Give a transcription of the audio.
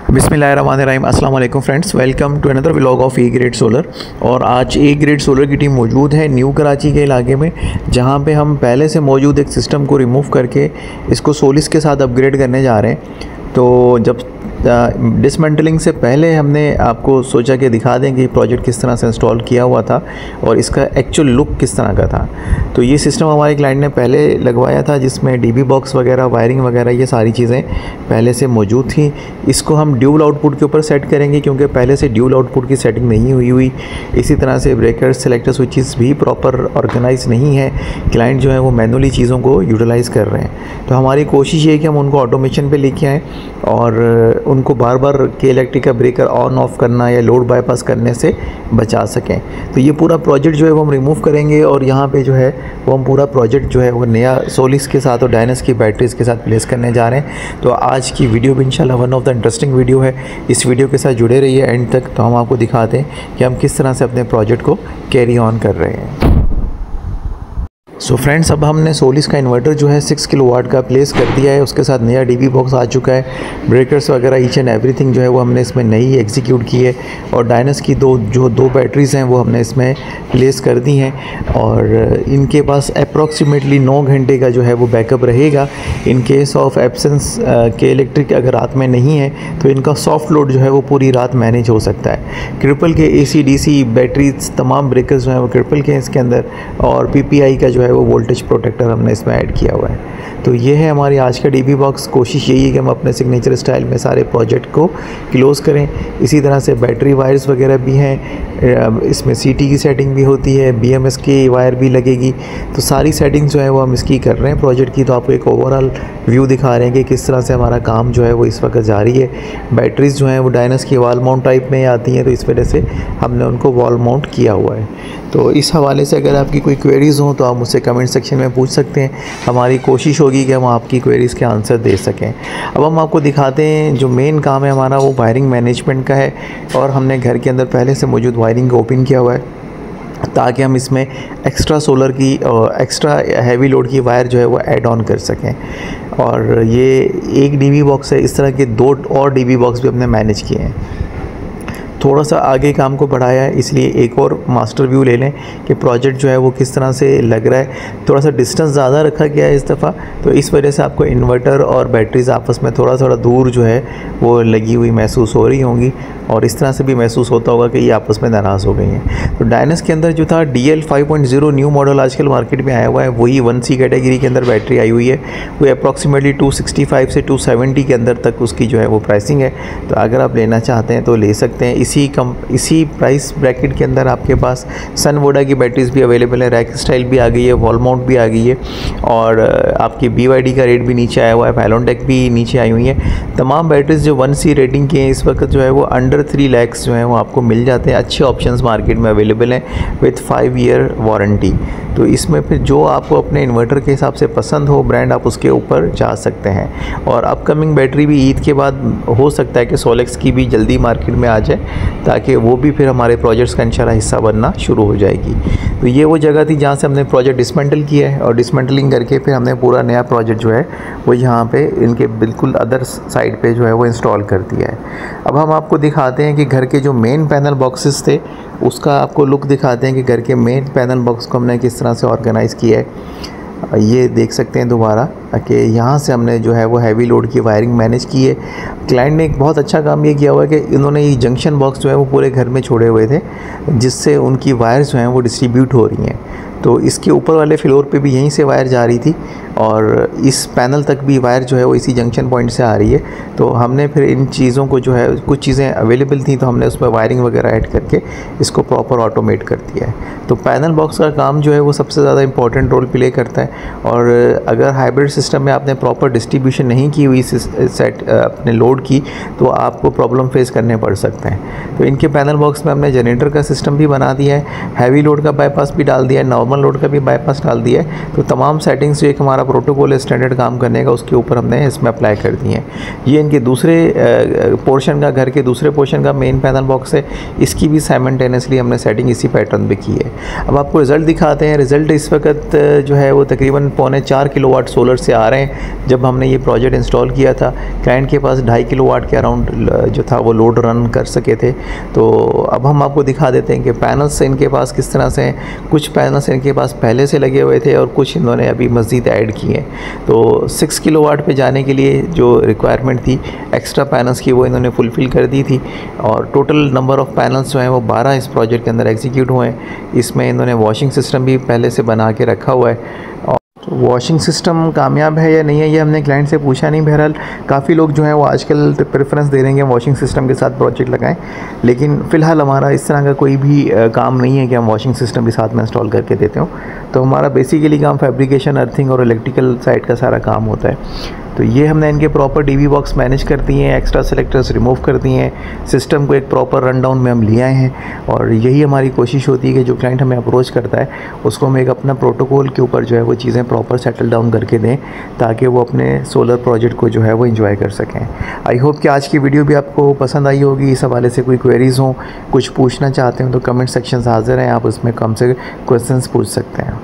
बिस्मिल्लाहिर्रहमानिर्रहीम अस्सलाम वालेकुम friends, welcome to another vlog of A grade solar. और आज ए ग्रेड सोलर की टीम मौजूद है न्यू कराची के इलाके में, जहां पे हम पहले से मौजूद एक सिस्टम को रिमूव करके इसको सोलिस के साथ अपग्रेड करने जा रहे हैं। तो जब डिसमेंटलिंग से पहले हमने आपको सोचा कि दिखा दें कि प्रोजेक्ट किस तरह से इंस्टॉल किया हुआ था और इसका एक्चुअल लुक किस तरह का था। तो ये सिस्टम हमारे क्लाइंट ने पहले लगवाया था, जिसमें डीबी बॉक्स वगैरह, वायरिंग वगैरह ये सारी चीज़ें पहले से मौजूद थी। इसको हम ड्यूल आउटपुट के ऊपर सेट करेंगे क्योंकि पहले से ड्यूल आउटपुट की सेटिंग नहीं हुई। इसी तरह से ब्रेकर, सेलेक्टर, स्विचेस भी प्रॉपर ऑर्गेनाइज नहीं है। क्लाइंट जो है वो मैनुअली चीज़ों को यूटिलाइज़ कर रहे हैं। तो हमारी कोशिश ये है कि हम उनको ऑटोमेशन पे लेके आएँ और उनको बार बार के इलेक्ट्रिक का ब्रेकर ऑन ऑफ करना या लोड बाईपास करने से बचा सकें। तो ये पूरा प्रोजेक्ट जो है वो हम रिमूव करेंगे और यहाँ पे जो है वो हम पूरा प्रोजेक्ट जो है वो नया सोलिस के साथ और डायनस की बैटरीज़ के साथ प्लेस करने जा रहे हैं। तो आज की वीडियो भी इंशाल्लाह one of the interesting video है। इस वीडियो के साथ जुड़े रहिए एंड तक, तो हम आपको दिखाते हैं कि हम किस तरह से अपने प्रोजेक्ट को कैरी ऑन कर रहे हैं। सो फ्रेंड्स, अब हमने सोलिस का इन्वर्टर जो है 6 किलोवाट का प्लेस कर दिया है। उसके साथ नया डीबी बॉक्स आ चुका है। ब्रेकर्स वगैरह ईच एंड एवरीथिंग जो है वो हमने इसमें नई एग्जीक्यूट की है और डायनस की दो बैटरीज़ हैं वो हमने इसमें प्लेस कर दी हैं और इनके पास अप्रॉक्सीमेटली 9 घंटे का जो है वो बैकअप रहेगा। इन केस ऑफ एब्सेंस के इलेक्ट्रिक अगर रात में नहीं है तो इनका सॉफ्ट लोड जो है वो पूरी रात मैनेज हो सकता है। ट्रिपल के AC/DC बैटरीज, तमाम ब्रेकर्स जो हैं वो ट्रिपल के इसके अंदर, और PPI का जो है वो वोल्टेज प्रोटेक्टर हमने इसमें ऐड किया हुआ है। तो ये है हमारी आज का डीबी बॉक्स। कोशिश यही है कि हम अपने सिग्नेचर स्टाइल में सारे प्रोजेक्ट को क्लोज़ करें। इसी तरह से बैटरी वायर्स वगैरह भी हैं, इसमें CT की सेटिंग भी होती है, BMS की वायर भी लगेगी। तो सारी सेटिंग्स जो है वो हम इसकी कर रहे हैं प्रोजेक्ट की। तो आपको एक ओवरऑल व्यू दिखा रहे हैं कि किस तरह से हमारा काम जो है वो इस वक्त जारी है। बैटरीज़ जो हैं वो डायनस की वॉल माउंट टाइप में आती हैं, तो इस वजह से हमने उनको वॉल माउंट किया हुआ है। तो इस हवाले से अगर आपकी कोई क्वेरीज़ हों तो आप मुझसे कमेंट सेक्शन में पूछ सकते हैं। हमारी कोशिश होगी कि हम आपकी क्वेरीज़ के आंसर दे सकें। अब हम आपको दिखाते हैं जो मेन काम है हमारा, वो वायरिंग मैनेजमेंट का है। और हमने घर के अंदर पहले से मौजूद वायरिंग को ओपन किया हुआ है ताकि हम इसमें एक्स्ट्रा सोलर की एक्स्ट्रा हैवी लोड की वायर जो है वो ऐड ऑन कर सकें। और ये एक डीबी बॉक्स है, इस तरह के 2 और डीबी बॉक्स भी हमने मैनेज किए हैं। थोड़ा सा आगे काम को बढ़ाया है, इसलिए एक और मास्टर व्यू ले लें कि प्रोजेक्ट जो है वो किस तरह से लग रहा है। थोड़ा सा डिस्टेंस ज़्यादा रखा गया है इस दफ़ा, तो इस वजह से आपको इन्वर्टर और बैटरीज आपस में थोड़ा थोड़ा दूर जो है वो लगी हुई महसूस हो रही होंगी और इस तरह से भी महसूस होता होगा कि ये आपस में नाराज़ हो गई हैं। तो डायनस के अंदर जो था DL 5.0 न्यू मॉडल आजकल मार्केट में आया हुआ है, वही 1C कैटेगरी के अंदर बैटरी आई हुई है। वो अप्रॉक्सीमेटली 265 से 270 के अंदर तक उसकी जो है वो प्राइसिंग है। तो अगर आप लेना चाहते हैं तो ले सकते हैं। इसी प्राइस ब्रैकेट के अंदर आपके पास सन वोडा की बैटरीज भी अवेलेबल है, रैक स्टाइल भी आ गई है, वॉल माउंट भी आ गई है और आपकी BYD का रेट भी नीचे आया हुआ है, फैलोनटेक भी नीचे आई हुई है। तमाम बैटरीज जो 1C रेटिंग के हैं इस वक्त जो है वो अंडर 3 लाख जो है वो आपको मिल जाते हैं। अच्छे ऑप्शंस मार्केट में अवेलेबल हैं विथ 5 ईयर वारंटी। तो इसमें फिर जो आपको अपने इन्वर्टर के हिसाब से पसंद हो ब्रांड, आप उसके ऊपर जा सकते हैं। और अपकमिंग बैटरी भी ईद के बाद हो सकता है कि सोलेक्स की भी जल्दी मार्केट में आ जाए, ताकि वो भी फिर हमारे प्रोजेक्ट्स का इंशाल्लाह हिस्सा बनना शुरू हो जाएगी। तो ये वो जगह थी जहाँ से हमने प्रोजेक्ट डिसमेंटल किया है और डिसमेंटलिंग करके फिर हमने पूरा नया प्रोजेक्ट जो है वो यहाँ पे इनके बिल्कुल अदर साइड पे जो है वो इंस्टॉल कर दिया है। अब हम आपको दिखाते हैं कि घर के जो मेन पैनल बॉक्सेस थे उसका आपको लुक दिखाते हैं कि घर के मेन पैनल बॉक्स को हमने किस तरह से ऑर्गेनाइज़ किया है। ये देख सकते हैं दोबारा कि यहाँ से हमने जो है वो हैवी लोड की वायरिंग मैनेज की है। क्लाइंट ने एक बहुत अच्छा काम ये किया हुआ है कि इन्होंने ये जंक्शन बॉक्स जो है वो पूरे घर में छोड़े हुए थे, जिससे उनकी वायर्स जो हैं वो डिस्ट्रीब्यूट हो रही हैं। तो इसके ऊपर वाले फ्लोर पे भी यहीं से वायर जा रही थी और इस पैनल तक भी वायर जो है वो इसी जंक्शन पॉइंट से आ रही है। तो हमने फिर इन चीज़ों को जो है, कुछ चीज़ें अवेलेबल थी तो हमने उसमें वायरिंग वगैरह ऐड करके इसको प्रॉपर ऑटोमेट कर दिया है। तो पैनल बॉक्स का काम जो है वो सबसे ज़्यादा इंपॉर्टेंट रोल प्ले करता है। और अगर हाइब्रिड सिस्टम में आपने प्रॉपर डिस्ट्रीब्यूशन नहीं की हुई सेट अपने लोड की, तो आपको प्रॉब्लम फेस करने पड़ सकते हैं। तो इनके पैनल बॉक्स में हमने जनरेटर का सिस्टम भी बना दिया है, हैवी लोड का बाईपास भी डाल दिया है, नॉर्मल नॉर्मल लोड का भी बाईपास डाल दिया है। तो तमाम सेटिंग्स जो एक हमारा प्रोटोकॉल है स्टैंडर्ड काम करने का, उसके ऊपर हमने इसमें अप्लाई कर दी हैं। ये इनके दूसरे पोर्शन का, घर के दूसरे पोर्शन का मेन पैनल बॉक्स है, इसकी भी साइमल्टेनियसली हमने सेटिंग इसी पैटर्न पे की है। अब आपको रिज़ल्ट दिखाते हैं। रिज़ल्ट इस वक्त जो है वो तकरीबन 4.25 किलोवाट सोलर से आ रहे हैं। जब हमने ये प्रोजेक्ट इंस्टॉल किया था, क्लाइंट के पास 2.5 किलोवाट के अराउंड जो था वो लोड रन कर सके थे। तो अब हम आपको दिखा देते हैं कि पैनल्स इनके पास किस तरह से हैं। कुछ पैनल्स इनके पास पहले से लगे हुए थे और कुछ इन्होंने अभी मज़ीद ऐड किए हैं। तो 6 किलोवाट पे जाने के लिए जो रिक्वायरमेंट थी एक्स्ट्रा पैनल्स की, वो इन्होंने फुलफ़िल कर दी थी। और टोटल नंबर ऑफ़ पैनल्स जो हैं वो 12 इस प्रोजेक्ट के अंदर एग्जीक्यूट हुए हैं। इसमें इन्होंने वॉशिंग सिस्टम भी पहले से बना के रखा हुआ है। और वॉशिंग सिस्टम कामयाब है या नहीं है ये हमने क्लाइंट से पूछा नहीं। बहरहाल काफ़ी लोग जो हैं वो आजकल प्रेफरेंस दे देंगे वॉशिंग सिस्टम के साथ प्रोजेक्ट लगाएं, लेकिन फ़िलहाल हमारा इस तरह का कोई भी काम नहीं है कि हम वॉशिंग सिस्टम भी साथ में इंस्टॉल करके देते हो। तो हमारा बेसिकली काम फैब्रिकेशन, अर्थिंग और इलेक्ट्रिकल साइड का सारा काम होता है। तो ये हमने इनके प्रॉपर डीवी बॉक्स मैनेज कर दिए हैं, एक्स्ट्रा सेलेक्टर्स रिमूव कर दिए हैं, सिस्टम को एक प्रॉपर रन डाउन में हम ले आए हैं। और यही हमारी कोशिश होती है कि जो क्लाइंट हमें अप्रोच करता है उसको हम एक अपना प्रोटोकॉल के ऊपर जो है वो चीज़ें प्रॉपर सेटल डाउन करके दें, ताकि वो अपने सोलर प्रोजेक्ट को जो है वो एंजॉय कर सकें। आई होप कि आज की वीडियो भी आपको पसंद आई होगी। इस हवाले से कोई क्वेरीज़ हों, कुछ पूछना चाहते हो तो कमेंट सेक्शन हाज़िर हैं, आप उसमें कम से क्वेश्चंस पूछ सकते हैं।